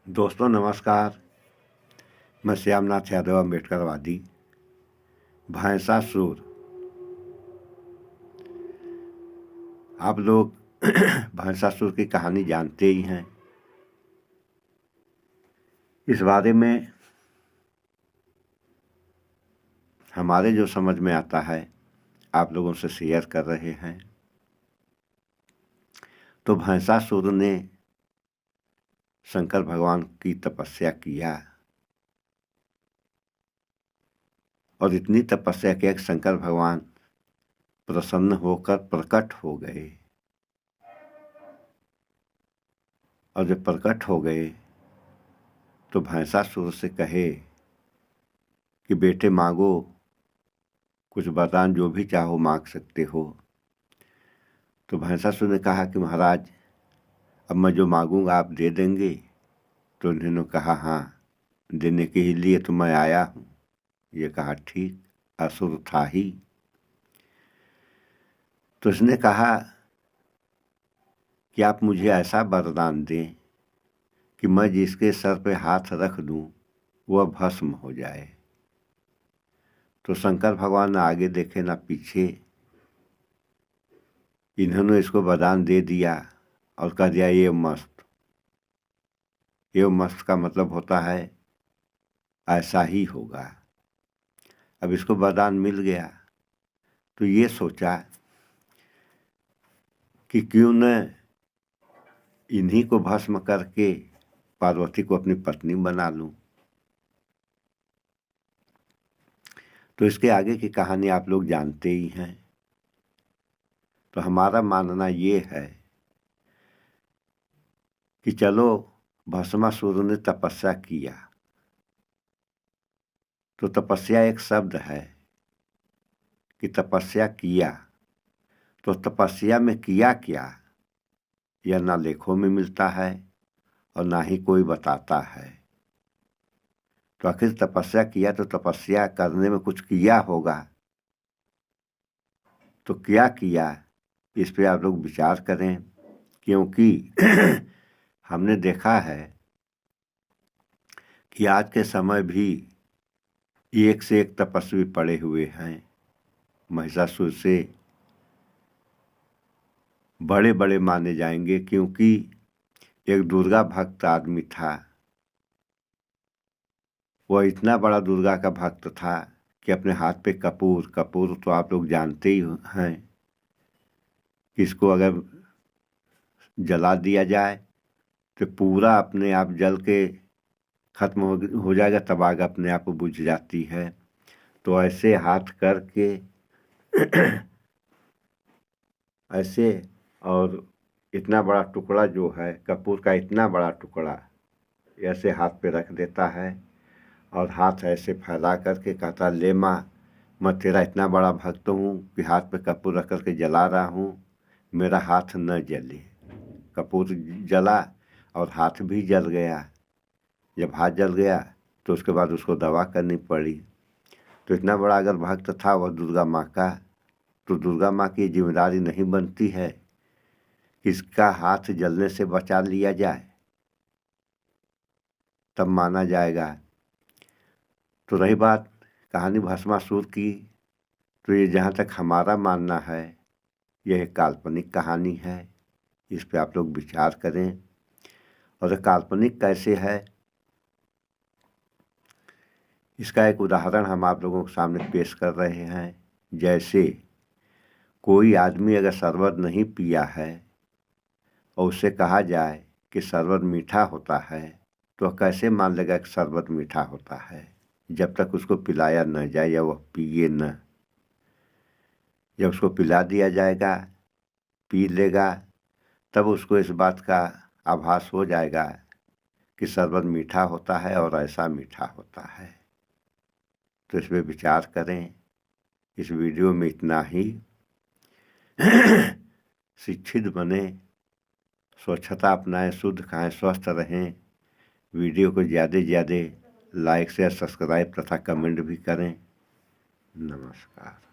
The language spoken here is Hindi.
दोस्तों नमस्कार। मैं श्यामनाथ यादव अम्बेडकरवादी भैंसासुर। आप लोग भैंसासुर की कहानी जानते ही हैं। इस बारे में हमारे जो समझ में आता है आप लोगों से शेयर कर रहे हैं। तो भैंसासुर ने शंकर भगवान की तपस्या किया और इतनी तपस्या किया कि शंकर भगवान प्रसन्न होकर प्रकट हो गए। और जब प्रकट हो गए तो भैंसासुर से कहे कि बेटे मांगो, कुछ वरदान जो भी चाहो मांग सकते हो। तो भैंसासुर ने कहा कि महाराज, अब मैं जो मांगूंगा आप दे देंगे? तो उन्होंने कहा हाँ, देने के ही लिए तो मैं आया हूँ। ये कहा ठीक, असुर था ही। तो उसने कहा कि आप मुझे ऐसा वरदान दें कि मैं जिसके सर पे हाथ रख दूं वह भस्म हो जाए। तो शंकर भगवान ने आगे देखे ना पीछे, इन्होंने इसको वरदान दे दिया और कह दिया ये मस्त। ये मस्त का मतलब होता है ऐसा ही होगा। अब इसको वरदान मिल गया तो ये सोचा कि क्यों न इन्हीं को भस्म करके पार्वती को अपनी पत्नी बना लूं। तो इसके आगे की कहानी आप लोग जानते ही हैं। तो हमारा मानना ये है कि चलो, भस्मासुर ने तपस्या किया। तो तपस्या एक शब्द है कि तपस्या किया, तो तपस्या में किया क्या यह ना लेखों में मिलता है और ना ही कोई बताता है। तो आखिर तपस्या किया तो तपस्या करने में कुछ किया होगा। तो क्या किया इस पे आप लोग विचार करें, क्योंकि हमने देखा है कि आज के समय भी एक से एक तपस्वी पड़े हुए हैं। महिषासुर से बड़े बड़े माने जाएंगे, क्योंकि एक दुर्गा भक्त आदमी था। वह इतना बड़ा दुर्गा का भक्त था कि अपने हाथ पे कपूर तो आप लोग जानते ही हैं कि इसको अगर जला दिया जाए तो पूरा अपने आप जल के खत्म हो जाएगा, तब आग अपने आप बुझ जाती है। तो ऐसे हाथ करके ऐसे, और इतना बड़ा टुकड़ा जो है कपूर का, इतना बड़ा टुकड़ा ऐसे हाथ पे रख देता है और हाथ ऐसे फैला करके कहता, ले माँ, मैं तेरा इतना बड़ा भक्त हूँ कि हाथ पे कपूर रख करके जला रहा हूँ, मेरा हाथ न जले। कपूर जला और हाथ भी जल गया। जब हाथ जल गया तो उसके बाद उसको दवा करनी पड़ी। तो इतना बड़ा अगर भक्त था वह दुर्गा माँ का, तो दुर्गा माँ की जिम्मेदारी नहीं बनती है कि इसका हाथ जलने से बचा लिया जाए, तब माना जाएगा। तो रही बात कहानी भस्मासुर की, तो ये जहाँ तक हमारा मानना है यह एक काल्पनिक कहानी है। इस पे आप लोग विचार करें। और काल्पनिक कैसे है इसका एक उदाहरण हम आप लोगों के सामने पेश कर रहे हैं। जैसे कोई आदमी अगर शरबत नहीं पिया है और उससे कहा जाए कि शरबत मीठा होता है, तो वह कैसे मान लेगा कि शरबत मीठा होता है जब तक उसको पिलाया न जाए या वह पिए न। जब उसको पिला दिया जाएगा, पी लेगा, तब उसको इस बात का आभास हो जाएगा कि शरबत मीठा होता है और ऐसा मीठा होता है। तो इस पर विचार करें। इस वीडियो में इतना ही। शिक्षित बने, स्वच्छता अपनाएं, शुद्ध खाएं, स्वस्थ रहें। वीडियो को ज़्यादा से ज़्यादा लाइक शेयर सब्सक्राइब तथा कमेंट भी करें। नमस्कार।